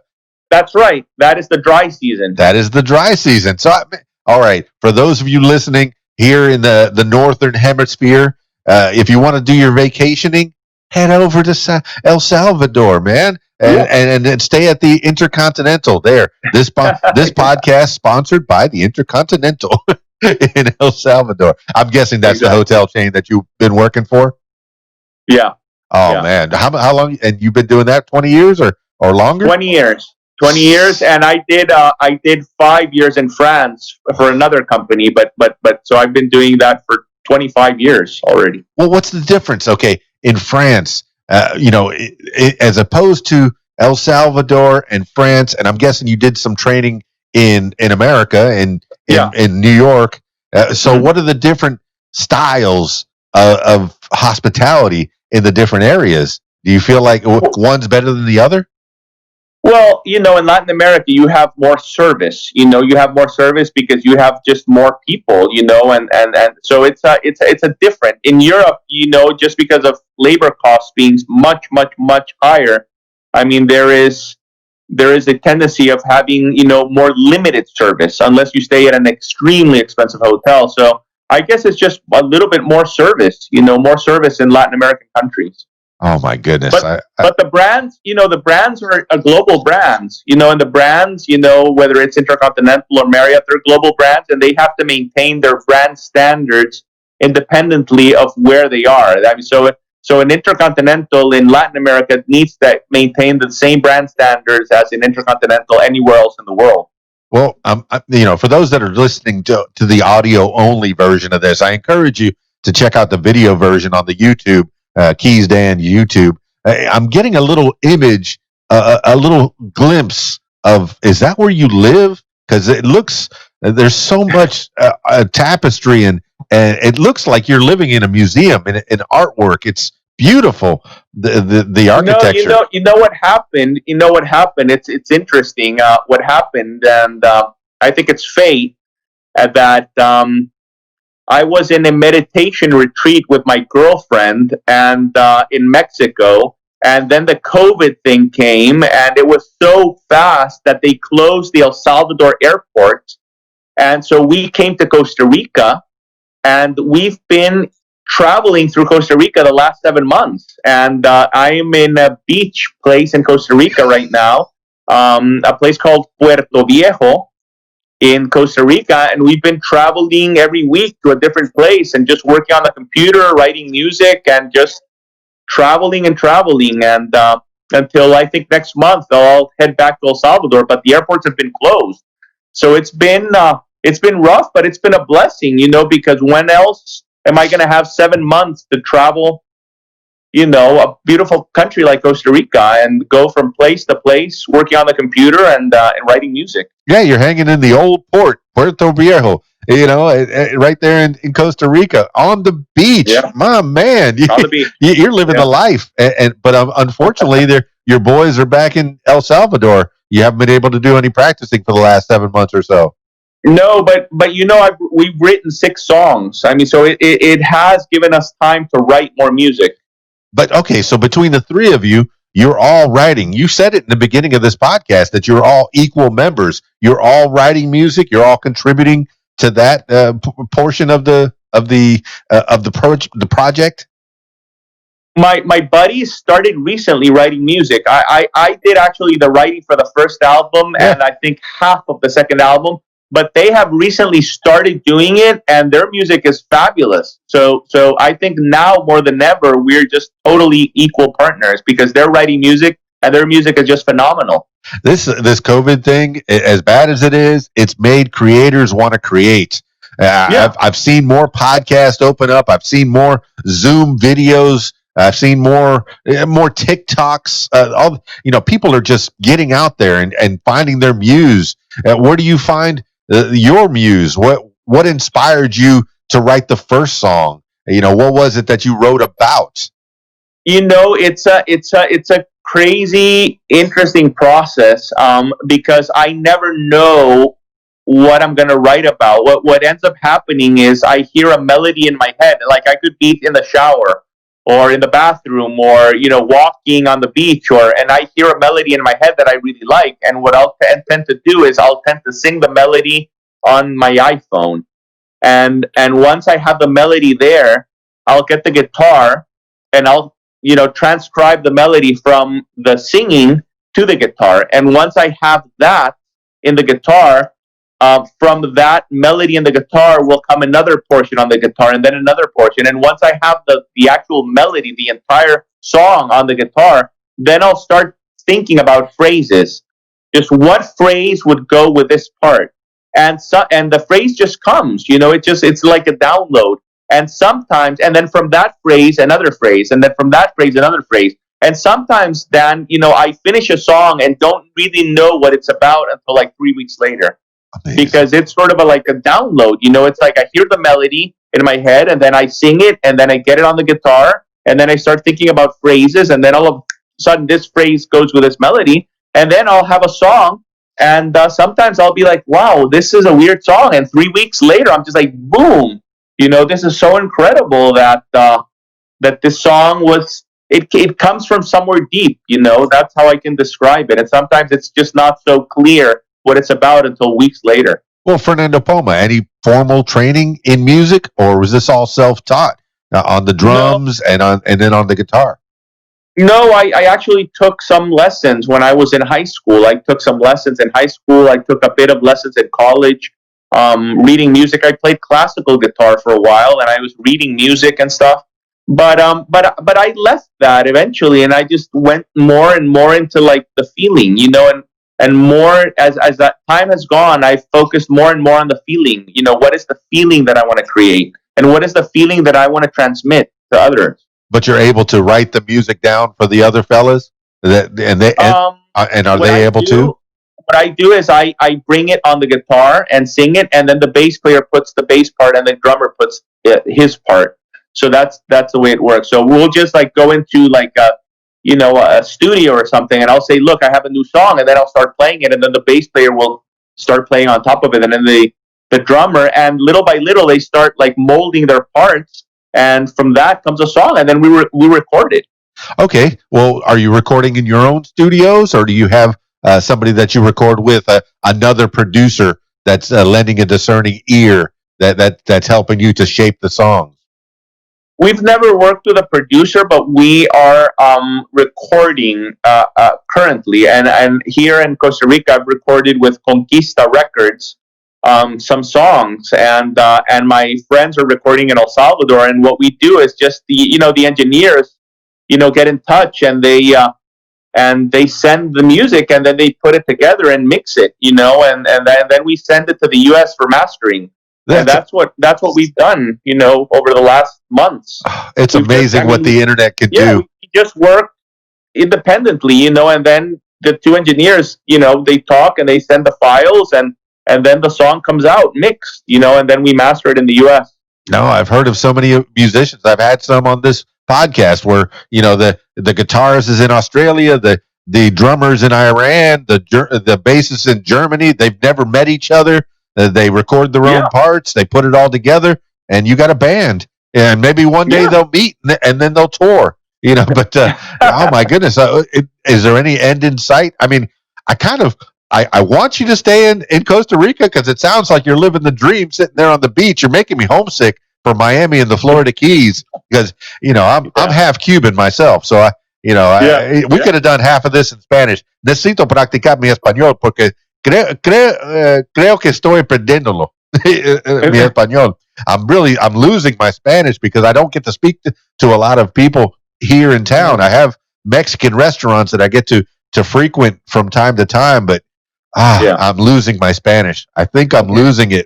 That's right. That is the dry season. That is the dry season. So, all right, for those of you listening here in the northern hemisphere, if you want to do your vacationing, head over to El Salvador, man, and stay at the Intercontinental there. This podcast sponsored by the Intercontinental in El Salvador. I'm guessing that's the hotel chain that you've been working for? Yeah. Oh, man. How long? And you've been doing that 20 years or longer? 20 years. 20 years, and I did 5 years in France for another company, but so I've been doing that for 25 years already. Well, what's the difference? Okay, in France, as opposed to El Salvador and France, and I'm guessing you did some training in America and in New York. So, what are the different styles of hospitality in the different areas? Do you feel like one's better than the other? Well, in Latin America, you have more service. You have more service because you have just more people. And so it's a different. In Europe, just because of labor costs being much, much, much higher. I mean, there is a tendency of having more limited service unless you stay at an extremely expensive hotel. So I guess it's just a little bit more service. More service in Latin American countries. Oh my goodness! But the brands, the brands are global brands, and the brands, whether it's Intercontinental or Marriott, they're global brands, and they have to maintain their brand standards independently of where they are. I mean, so an Intercontinental in Latin America needs to maintain the same brand standards as an Intercontinental anywhere else in the world. Well, for those that are listening to the audio only version of this, I encourage you to check out the video version on the YouTube. KeysDAN YouTube. I'm getting a little image, a little glimpse of, is that where you live? Because it looks, there's so much tapestry and it looks like you're living in a museum, in artwork. It's beautiful. The architecture. You know what happened. You know what happened. It's interesting. What happened, and I think it's fate that I was in a meditation retreat with my girlfriend and in Mexico, and then the COVID thing came, and it was so fast that they closed the El Salvador airport, and so we came to Costa Rica, and we've been traveling through Costa Rica the last 7 months, and I am in a beach place in Costa Rica right now, a place called Puerto Viejo in Costa Rica, and we've been traveling every week to a different place and just working on the computer, writing music, and just traveling and traveling. And until I think next month, I'll head back to El Salvador. But the airports have been closed, so it's been rough, but it's been a blessing, because when else am I going to have 7 months to travel? A beautiful country like Costa Rica and go from place to place, working on the computer and writing music. Yeah, you're hanging in the old port, Puerto Viejo, right there in Costa Rica on the beach. Yeah. My man, On the beach. you're living the life. But unfortunately, your boys are back in El Salvador. You haven't been able to do any practicing for the last 7 months or so. No, but we've written 6 songs. I mean, so it has given us time to write more music. But okay, so between the three of you, you're all writing. You said it in the beginning of this podcast that you're all equal members. You're all writing music. You're all contributing to that portion of the project. My buddies started recently writing music. I did actually the writing for the first album, and I think half of the second album. But they have recently started doing it, and their music is fabulous. So I think now more than ever, we're just totally equal partners because they're writing music, and their music is just phenomenal. This COVID thing, as bad as it is, it's made creators want to create. I've seen more podcasts open up. I've seen more Zoom videos. I've seen more TikToks. People are just getting out there and finding their muse. Where do you find your muse? What inspired you to write the first song? What was it that you wrote about? It's a crazy, interesting process because I never know what I'm going to write about. What ends up happening is I hear a melody in my head. Like I could be in the shower or in the bathroom or, walking on the beach and I hear a melody in my head that I really like. And what I'll tend to do is I'll tend to sing the melody on my iPhone. And once I have the melody there, I'll get the guitar and I'll, transcribe the melody from the singing to the guitar. And once I have that in the guitar, from that melody in the guitar will come another portion on the guitar and then another portion. And once I have the actual melody, the entire song on the guitar, then I'll start thinking about phrases. Just what phrase would go with this part? And the phrase just comes, it's like a download. And sometimes, and then from that phrase, another phrase, and then from that phrase, another phrase. And sometimes, Dan, I finish a song and don't really know what it's about until like 3 weeks later. Amazing. Because it's sort of like a download. It's like I hear the melody in my head and then I sing it and then I get it on the guitar and then I start thinking about phrases and then all of a sudden this phrase goes with this melody and then I'll have a song and sometimes I'll be like, wow, this is a weird song. And 3 weeks later, I'm just like, boom, this is so incredible that this song was, it comes from somewhere deep, that's how I can describe it. And sometimes it's just not so clear what it's about until weeks later. Well, Fernando Poma, any formal training in music, or was this all self-taught on the drums and then on the guitar? No, I actually took some lessons when I was in high school. I took some lessons in high school. I took a bit of lessons in college, reading music. I played classical guitar for a while, and I was reading music and stuff. But I left that eventually, and I just went more and more into like the feeling, and more as that time has gone, I focused more and more on the feeling. What is the feeling that I want to create, and what is the feeling that I want to transmit to others? But you're able to write the music down for the other fellas, and are they able to? What I do is I bring it on the guitar and sing it, and then the bass player puts the bass part, and the drummer puts his part. So that's the way it works. So we'll just like go into like a studio or something, and I'll say, look, I have a new song, and then I'll start playing it, and then the bass player will start playing on top of it, and then the drummer, and little by little they start like molding their parts, and from that comes a song, and then we record it. Okay. Well, are you recording in your own studios, or do you have somebody that you record with, another producer that's lending a discerning ear that's helping you to shape the songs? We've never worked with a producer, but we are recording currently, and here in Costa Rica, I've recorded with Conquista Records some songs, and my friends are recording in El Salvador. And what we do is just the engineers, get in touch, and they send the music, and then they put it together and mix it, and then we send it to the U.S. for mastering. And that's what we've done, over the last months. It's amazing what the internet can do. We just work independently, and then the two engineers, they talk and they send the files, and then the song comes out mixed, and then we master it in the U.S. No, I've heard of so many musicians. I've had some on this podcast where the guitarist is in Australia, the drummers in Iran, the bassists in Germany. They've never met each other. They record their own parts. They put it all together, and you got a band. And maybe one day they'll meet, and then they'll tour. But oh my goodness, is there any end in sight? I mean, I want you to stay in Costa Rica, because it sounds like you're living the dream, sitting there on the beach. You're making me homesick for Miami and the Florida Keys, because I'm half Cuban myself, so we could have done half of this in Spanish. Necesito practicar mi español porque creo que estoy perdiéndolo. Mi español. I'm losing my Spanish because I don't get to speak to a lot of people here in town. I have Mexican restaurants that I get to frequent from time to time, but I'm losing my Spanish. I think I'm losing it.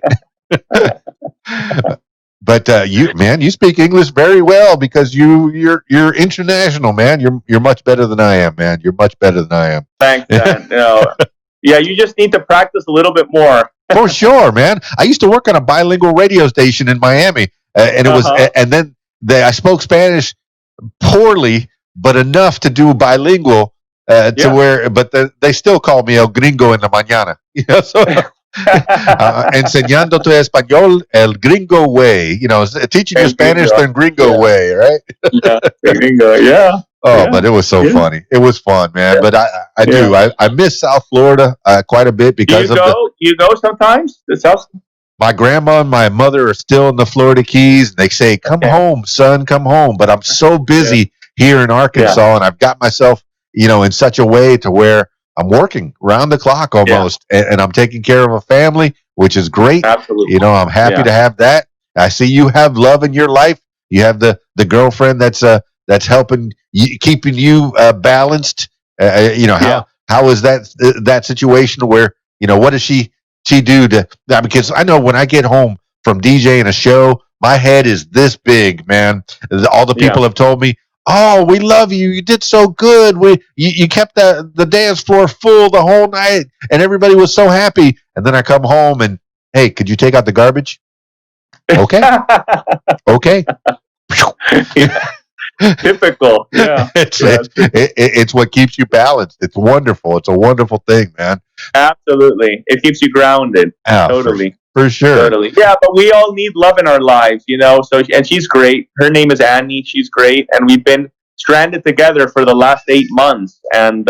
But you speak English very well, because you're international, man. You're much better than I am, man. You're much better than I am. Thanks, man. Yeah, you just need to practice a little bit more. For sure, man. I used to work on a bilingual radio station in Miami, and it was, and then I spoke Spanish poorly, but enough to do bilingual to where, but they still call me El Gringo en la mañana. So enseñando tu español el gringo way. Teaching you Spanish the gringo way, right? Gringo, yeah. Oh, but it was so funny. It was fun, man. But I do. I miss South Florida quite a bit because you go sometimes to South. My grandma and my mother are still in the Florida Keys. They say, "Come home, son, come home." But I'm so busy here in Arkansas, and I've got myself, in such a way to where I'm working round the clock almost, and I'm taking care of a family, which is great. Absolutely. I'm happy to have that. I see you have love in your life. You have the girlfriend that's helping you, keeping you balanced. How is that situation where, what does she do to that? Because I know when I get home from DJing a show, my head is this big, man. All the people have told me, "Oh, we love you. You did so good. You kept the dance floor full the whole night, and everybody was so happy." And then I come home and, "Hey, could you take out the garbage?" Okay. Okay. Typical. Yeah. It's what keeps you balanced. It's wonderful. It's a wonderful thing, man. Absolutely. It keeps you grounded. Totally. For sure. Totally. Yeah, but we all need love in our lives, So, and she's great. Her name is Annie. She's great, and we've been stranded together for the last 8 months, and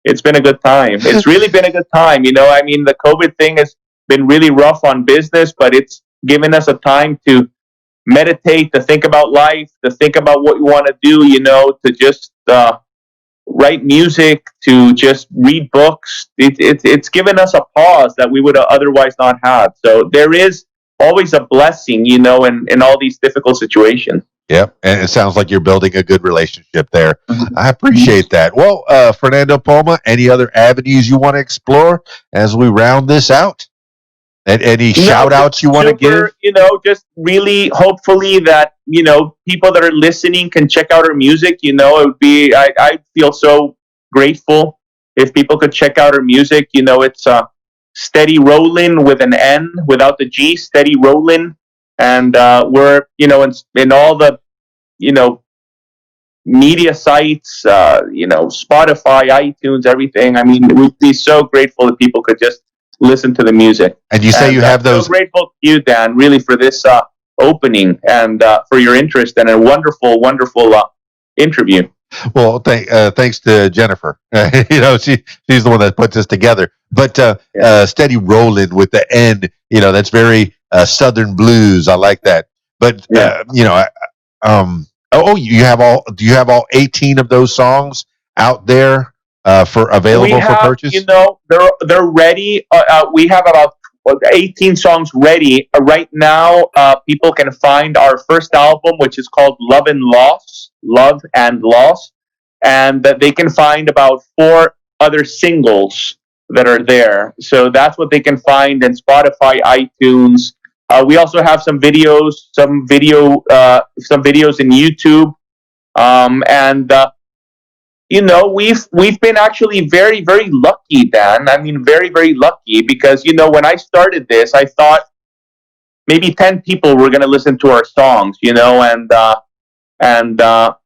it's been a good time. It's really been a good time. The COVID thing has been really rough on business, but it's given us a time to meditate, to think about life, to think about what you want to do, to just write music, to just read books. It's given us a pause that we would otherwise not have. So there is always a blessing, in all these difficult situations. Yep, and it sounds like you're building a good relationship there. I appreciate that. Well, Fernando Poma, any other avenues you want to explore as we round this out? And any shout outs you want to give? Just really hopefully that, people that are listening can check out our music. It would be, I feel so grateful if people could check out our music. It's Steady Rollin with an N without the G, Steady Rollin and we're in all the you know media sites, Spotify, iTunes, everything. I mean, we'd be so grateful that people could just listen to the music. And you say you have So those. grateful to you, Dan, really for this opening and for your interest and a wonderful, wonderful interview. Well, thanks to Jennifer. She's the one that puts this together. But steady rolling with the N. That's very Southern blues. I like that. But you have all? Do you have all 18 of those songs out there for available for purchase? They're ready. We have about 18 songs ready right now. People can find our first album, which is called Love and Loss, and that they can find about 4 other singles that are there. So that's what they can find in Spotify, iTunes. We also have some videos, some videos in YouTube, and we've been actually very, very lucky, Dan. I mean, very, very lucky, because when I started this, I thought maybe 10 people were going to listen to our songs,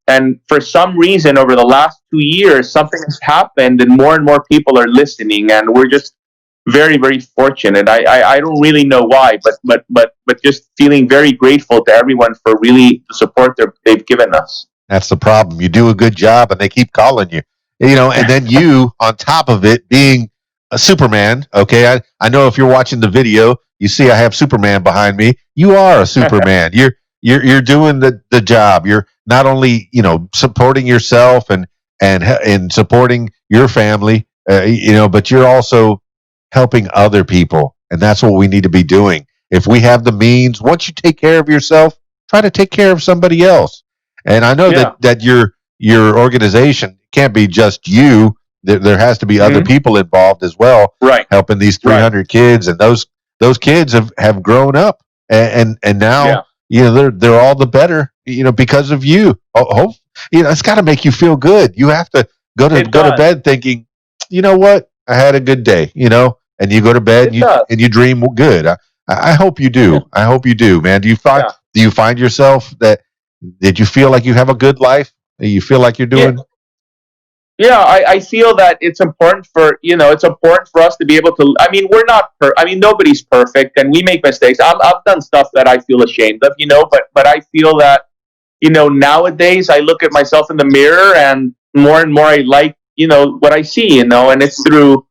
and for some reason over the last 2 years, something has happened, and more people are listening, and we're just very, very fortunate. I don't really know why, but just feeling very grateful to everyone for really the support they've given us. That's the problem. You do a good job, and they keep calling you. And then you, on top of it, being a Superman. Okay, I know if you're watching the video, you see I have Superman behind me. You are a Superman. You're doing the job. You're not only supporting yourself and supporting your family, but you're also helping other people, and that's what we need to be doing. If we have the means, once you take care of yourself, try to take care of somebody else. And I know that your organization can't be just you. There has to be other people involved as well, right? Helping these 300 kids, and those kids have grown up, and now they're all the better, because of you. It's got to make you feel good. You have to go to bed thinking, you know what, I had a good day, and you go to bed and you dream good. I hope you do. I hope you do, man. Do you find yourself did you feel like you have a good life? You feel like you're doing? Yeah, I feel that it's important for us to be able to. I mean, we're not. Nobody's perfect, and we make mistakes. I've done stuff that I feel ashamed of, but I feel that nowadays I look at myself in the mirror, and more I like what I see, and it's through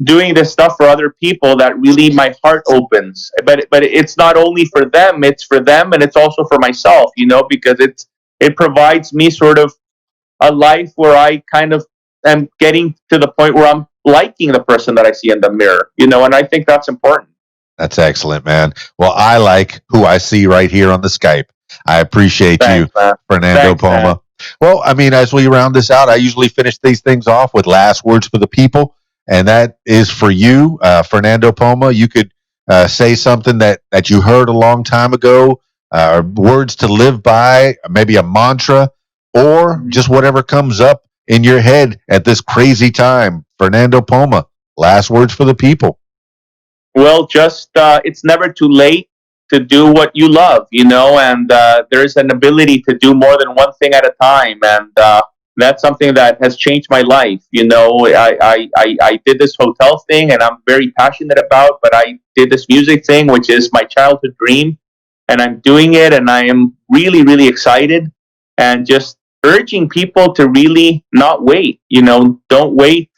doing this stuff for other people that really my heart opens. But it's not only for them; it's for them, and it's also for myself. Because it provides me sort of a life where I kind of am getting to the point where I'm liking the person that I see in the mirror. And I think that's important. That's excellent, man. Well, I like who I see right here on the Skype. I appreciate you, man. Fernando Poma. Man. Well, I mean, as we round this out, I usually finish these things off with last words for the people. And that is for you, Fernando Poma. You could say something that you heard a long time ago, words to live by, maybe a mantra, or just whatever comes up in your head at this crazy time. Fernando Poma, last words for the people. Well, just it's never too late to do what you love, and there's an ability to do more than one thing at a time, and that's something that has changed my life. I did this hotel thing, and I'm very passionate about, but I did this music thing, which is my childhood dream, and I'm doing it, and I am really, really excited, and just urging people to really not wait. Don't wait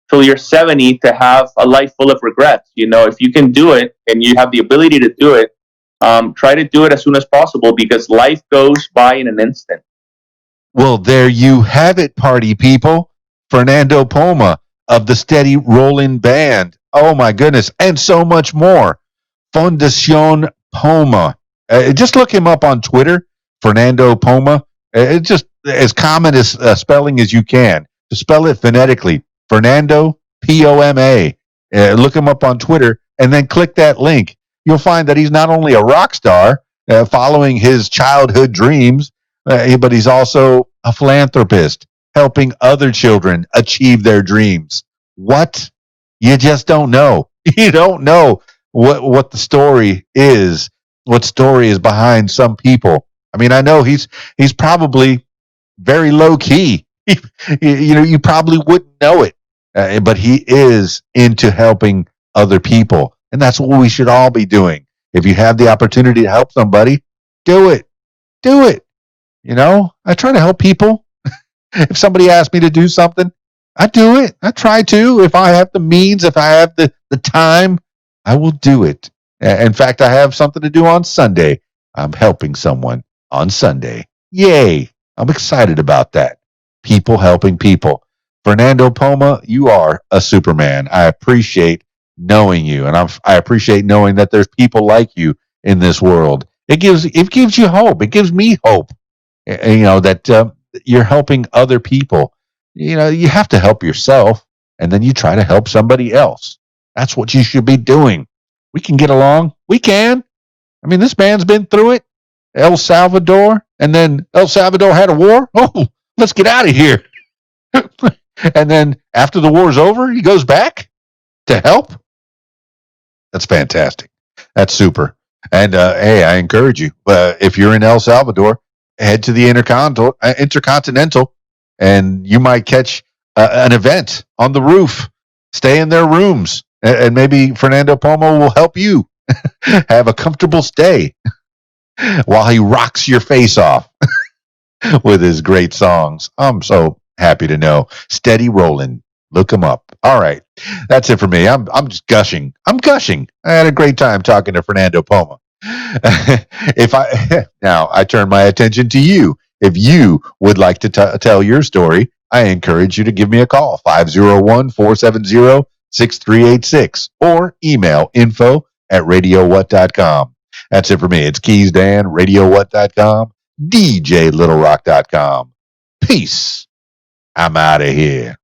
till you're 70 to have a life full of regrets. If you can do it and you have the ability to do it, try to do it as soon as possible, because life goes by in an instant. Well, there you have it, party people. Fernando Poma of the Steady Rollin' Band. Oh, my goodness. And so much more. Fundacion Poma. Just look him up on Twitter, Fernando Poma. It's just as common as spelling as you can. To spell it phonetically, Fernando, Poma. Look him up on Twitter and then click that link. You'll find that he's not only a rock star following his childhood dreams, but he's also a philanthropist, helping other children achieve their dreams. What? You just don't know. You don't know what the story is what story is behind some people. I mean, I know he's probably very low key. You probably wouldn't know it, but he is into helping other people, and that's what we should all be doing. If you have the opportunity to help somebody, do it. Do it. I try to help people. If somebody asks me to do something, I do it. I try to. If I have the means, if I have the time, I will do it. In fact, I have something to do on Sunday. I'm helping someone on Sunday. Yay. I'm excited about that. People helping people. Fernando Poma, you are a Superman. I appreciate knowing you, and I appreciate knowing that there's people like you in this world. It gives you hope. It gives me hope. That you're helping other people. You have to help yourself, and then you try to help somebody else. That's what you should be doing. We can get along. We can. I mean, this man's been through it. El Salvador, and then El Salvador had a war. Oh, let's get out of here. And then after the war's over, he goes back to help. That's fantastic. That's super. And hey, I encourage you, if you're in El Salvador, head to the Intercontinental, and you might catch an event on the roof. Stay in their rooms, and maybe Fernando Poma will help you have a comfortable stay while he rocks your face off with his great songs. I'm so happy to know. Steady Rollin'. Look him up. All right. That's it for me. I'm just gushing. I'm gushing. I had a great time talking to Fernando Poma. Now I turn my attention to you. If you would like to tell your story, I encourage you to give me a call, 501-470-6386, or email info@radiowhat.com. That's it for me. It's KeysDAN, radiowhat.com, DJLittleRock.com. Peace. I'm out of here.